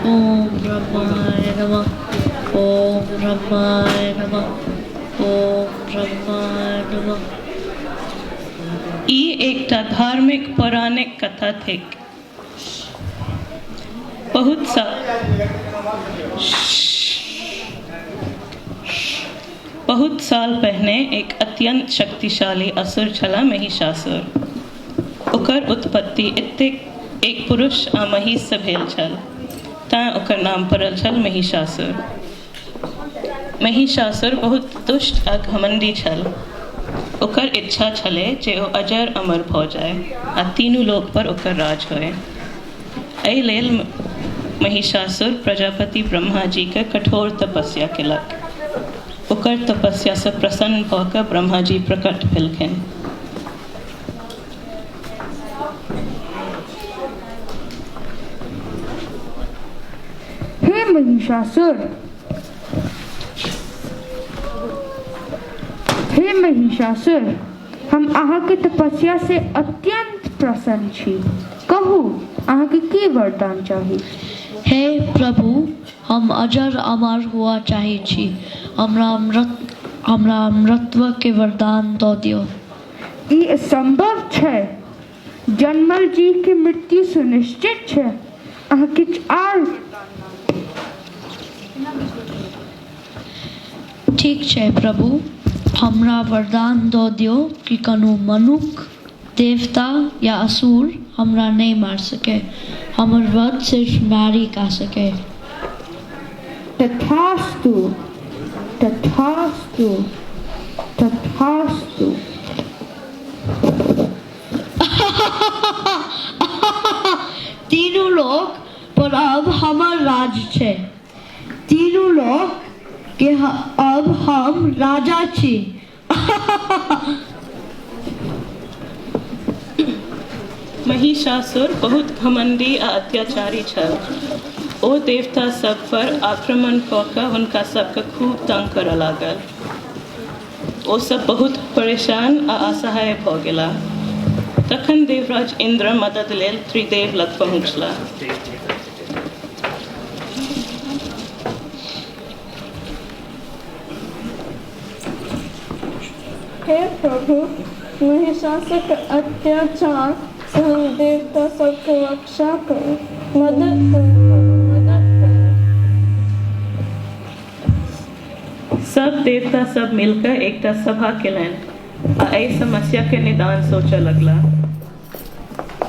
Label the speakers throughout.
Speaker 1: ओम ब्रह्माय नमः। ओम ब्रह्माय नमः। ओम ब्रह्माय नमः।
Speaker 2: ई एकटा धार्मिक पौराणिक कथा थी। बहुत साल पहले एक अत्यंत शक्तिशाली असुर छला महिषासुर। ओकर उत्पत्ति एक पुरुष आ महिष से भेल छल, तैं ओकर नाम पड़ल छल महिषासुर। महिषासुर बहुत दुष्ट आ घमंडी छल। ओकर इच्छा छले जे ओ अजर अमर भऽ जाय आ तीनू लोक पर ओकर राज होय। एहि लेल महिषासुर प्रजापति ब्रह्मा जी के कठोर तपस्या केलक। ओकर तपस्या से प्रसन्न भऽ कऽ ब्रह्मा जी प्रकट भेलखिन।
Speaker 3: हे महिषासुर, हे महिषासुर, हम अहाँके तपस्या से अत्यंत प्रसन्न छी। कहू, अहाँके की वरदान चाही?
Speaker 1: हे प्रभु, हम अजर अमर हुआ चाहे छी। हमरा अमरत्व के वरदान दऽ दियौ।
Speaker 3: ई असंभव छै। जनमल जी के मृत्यु सुनिश्चित छै। अहाँ किछु आर?
Speaker 1: ठीक छै प्रभु, हमरा वरदान दऽ दियौ कि कोनो मनुष्य, देवता या असुर हमरा नहीं मार सके। हमर वध सिर्फ नारी का सके।
Speaker 3: तथास्तु, तथास्तु, तथास्तु।
Speaker 1: तीनों लोक पर अब हमर राज छै। तीनों लोक के अब हम राजा छी।
Speaker 2: महिषासुर बहुत घमंडी आ अत्याचारी छल। ओ देवता सब पर आक्रमण कऽ कऽ हुनका सबके खूब तंग करऽ लागल। ओ सब बहुत परेशान आ असहाय भऽ गेला। तखन देवराज इंद्र मदद लेल त्रिदेव लग पहुँचला।
Speaker 4: हे प्रभु, महिषासुर के अत्याचार से हम देवता सबके रक्षा करू, मदद करू, मदद करू।
Speaker 2: सब देवता सब मिलकर एकटा सभा केलनि आ एहि समस्या के निदान सोचऽ लगला।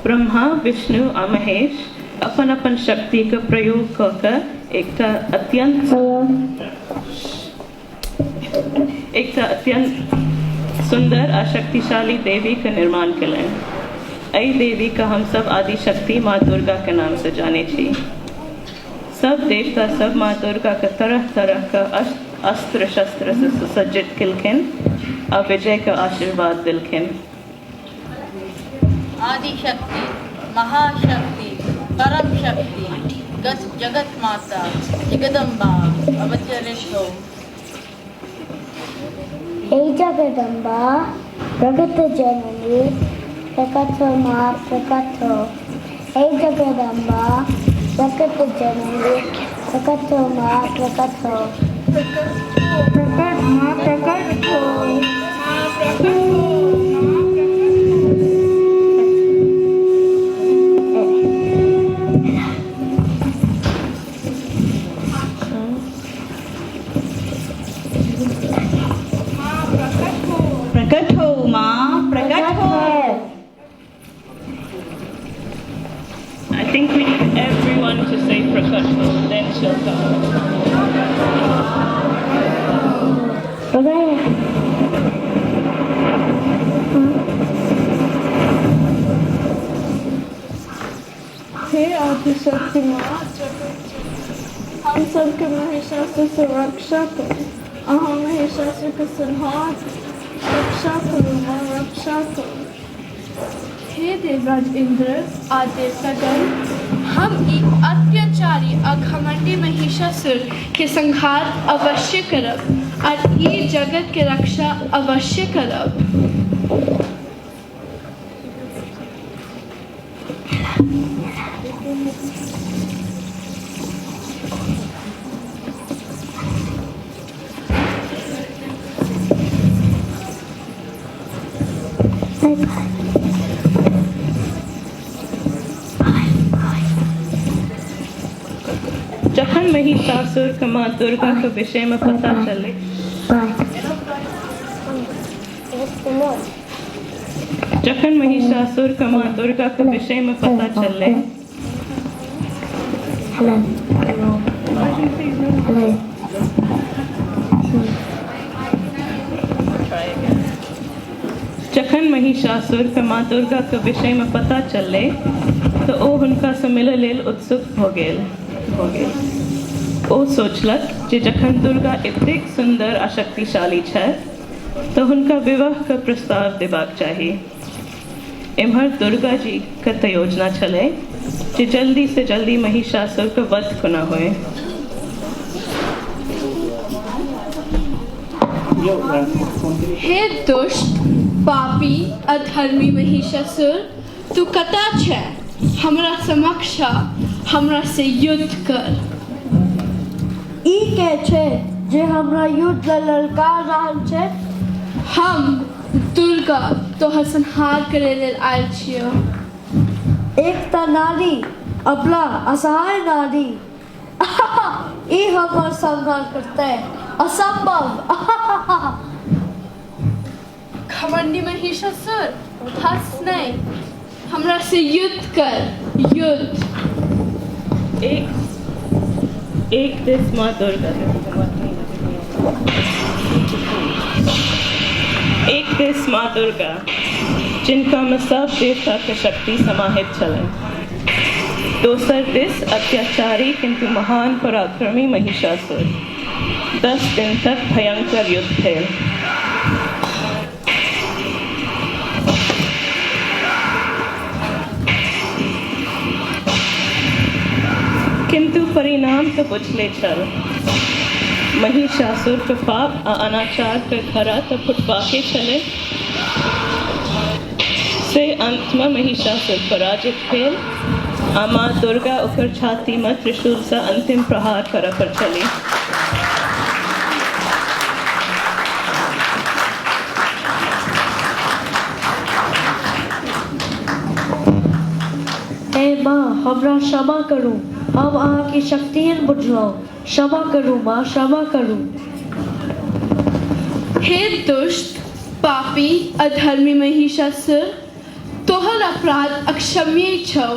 Speaker 2: ब्रह्मा, विष्णु आ महेश अपन अपन शक्ति के प्रयोग कऽ कऽ एकटा अत्यंत सुंदर आ शक्तिशाली देवी के निर्माण केलनि। एहि देवी का हम सब आदि शक्ति माँ दुर्गा के नाम से जाने छी। सब देवता सब माँ दुर्गा के तरह तरह का अस्त्र शस्त्र से सुसज्जित केलखिन आ विजय का आशीर्वाद दिलखिन।
Speaker 5: आदि शक्ति, महाशक्ति, परम शक्ति, जगत माता, जगदम्बा अवतरिष्ठो।
Speaker 6: हे जगदम्बा, प्रगत जननी, प्रकट हो माँ, प्रकट हो। हे जगदम्बा, प्रकट जननी, प्रकट हो माँ, प्रकट हो।
Speaker 3: प्रकट माँ, प्रकट हो।
Speaker 2: प्रकट हो माँ, प्रकट हो। I think we need everyone to say prakat ho, then she'll come.
Speaker 4: हे आदिशक्ति माँ, हम सबके महिषासुर से रक्षा करो। अहाँ महिषासुर के संहार रक्षा करो माँ, रक्षा करो।
Speaker 7: हे देवराज इंद्र आ देवतागण, हम ई अत्याचारी आ घमंडी महिषासुर के संहार अवश्य करब और ई जगत के रक्षा अवश्य करब।
Speaker 2: जखन महिषासुर के माँ दुर्गा के विषय में पता चले जखन महिषासुर के माँ दुर्गा के विषय में पता चले जखन महिषासुर के माँ दुर्गा के विषय में पता चले तो ओ हुनका से मिले लेल उत्सुक हो गेल ओ सोचलक जे जखन दुर्गा एतेक सुंदर आ शक्तिशाली छथि तो हुनका विवाह के प्रस्ताव देबाक चाही। एम्हर दुर्गा जी के तऽ योजना छलै जे जल्दी से जल्दी महिषासुर के वध कोना होय।
Speaker 7: हे दुष्ट पापी अधर्मी महिषासुर, तू कतऽ छै? हमरा समक्ष हमरा से युद्ध कर।
Speaker 1: ई के छै जे हमरा युद्ध ललकार रहल छै?
Speaker 7: हम दुर्गा तोहर संहार करे लेल आयल छियो।
Speaker 1: एकता नारी, अपना असहाय नारी, ई हमर संहार करते असंभव।
Speaker 7: घमंडी महिषासुर, हंस नहीं, हमरा से युद्ध कर। युद्ध।
Speaker 2: एक दिस माँ दुर्गा जिनका में सब देवता के शक्ति समाहित छलन। दोसर दिस अत्याचारी किंतु महान पराक्रमी महिषासुर। 10 दिन तक भयंकर युद्ध भेल। किंतु परिणाम तो बुझले छल। महिषासुर के पाप आ अनाचार के खरा तो फुटबाके चले से अंत में महिषासुर पराजित भेल आ माँ दुर्गा ओकर छाती में त्रिशूल से अंतिम प्रहार करऽ पर चली।
Speaker 1: हे माँ, हमरा क्षमा करू, हम अहाँ की शक्तिहीन बुझलहुँ। क्षमा करू माँ, क्षमा करू।
Speaker 7: हे दुष्ट पापी अधर्मी महिषासुर, तोहर अपराध अक्षम्य छौ।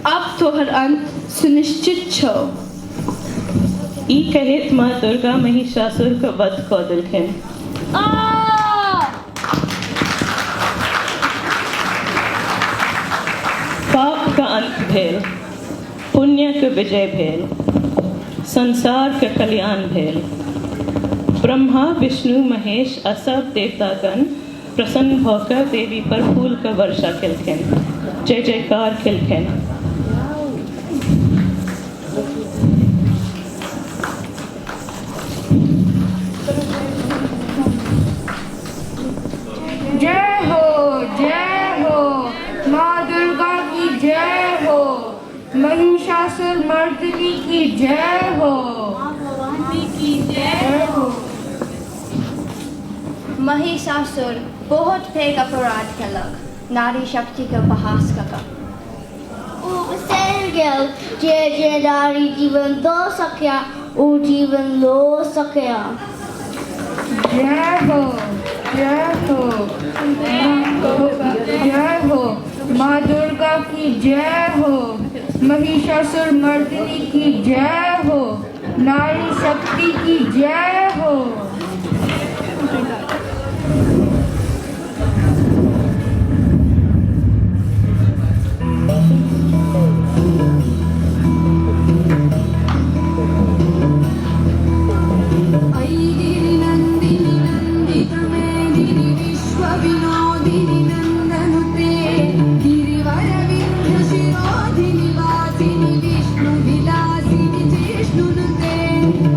Speaker 7: अब तोहर अंत सुनिश्चित छौ।
Speaker 2: ई कहैत माँ दुर्गा महिषासुर के वध कऽ देलखिन। पाप का अंत भेल, पुण्य के विजय भेल, संसार के कल्याण भेल। ब्रह्मा विष्णु महेश आ सब देवतागण प्रसन्न भऽ कऽ देवी पर फूल के वर्षा केलखिन, जय जयकार केलखिन।
Speaker 3: जय हो, माँ दुर्गा की जय हो, महिषासुर मर्दिनी की जय हो, जय हो।
Speaker 8: महिषासुर बहुत पैघ अपराध केलक, नारी शक्ति के उपहास कऽ कऽ।
Speaker 6: ओ बिसरि गेल जे नारी जीवन दऽ सकय ओ जीवन लऽ सकय।
Speaker 3: जय हो, जय हो, जय हो, माँ दुर्गा की जय हो, महिषासुर मर्दिनी की जय हो, नारी शक्ति की जय हो।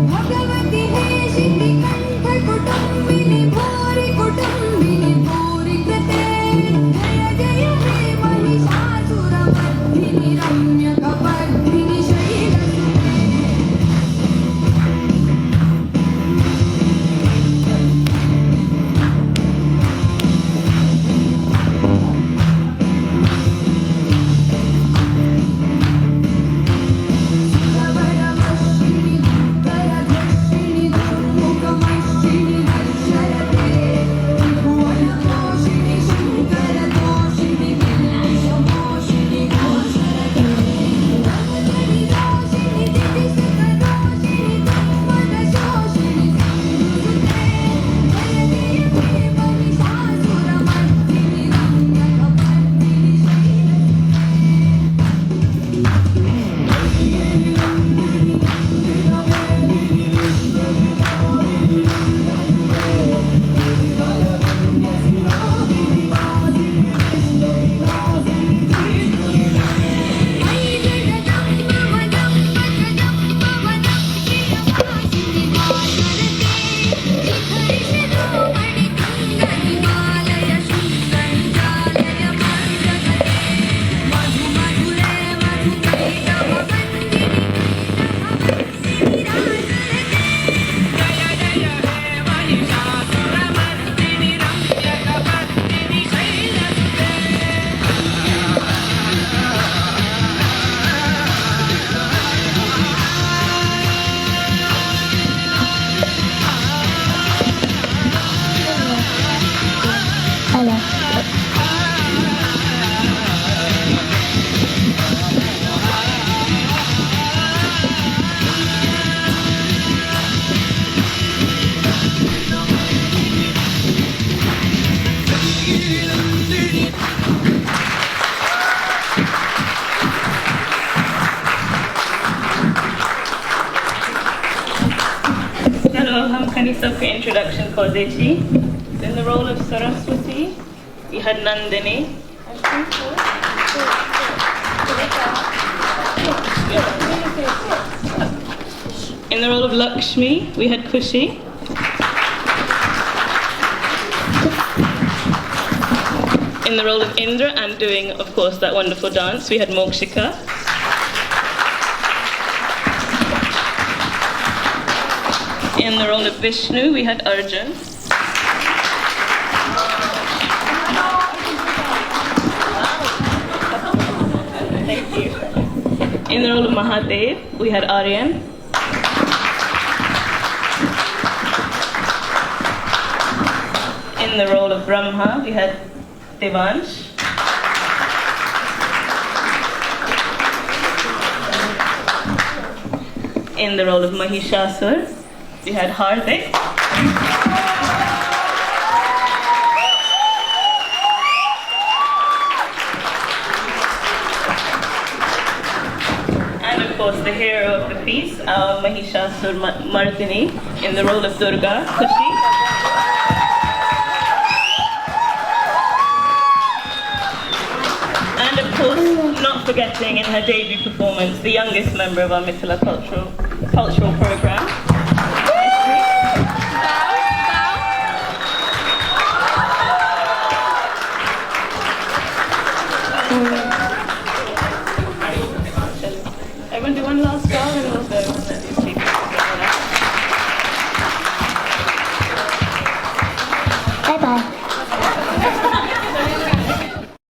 Speaker 9: भगवती हे शिति कंठ
Speaker 2: सबके introduction कर देची. In the role of Saraswati, we had Nandini. In the role of Lakshmi, we had Kushi. In the role of Indra and doing, of course, that wonderful dance, we had Mokshika. In the role of Vishnu, we had Arjun. Thank you. In the role of Mahadev, we had Aryan. In the role of Brahma, we had Devansh. In the role of Mahishasur, we had Hardik. And of course, the hero of the piece, Mahishasur Mardini, in the role of Durga, Kushi. And of course, not forgetting in her debut performance, the youngest member of our Mithila cultural program.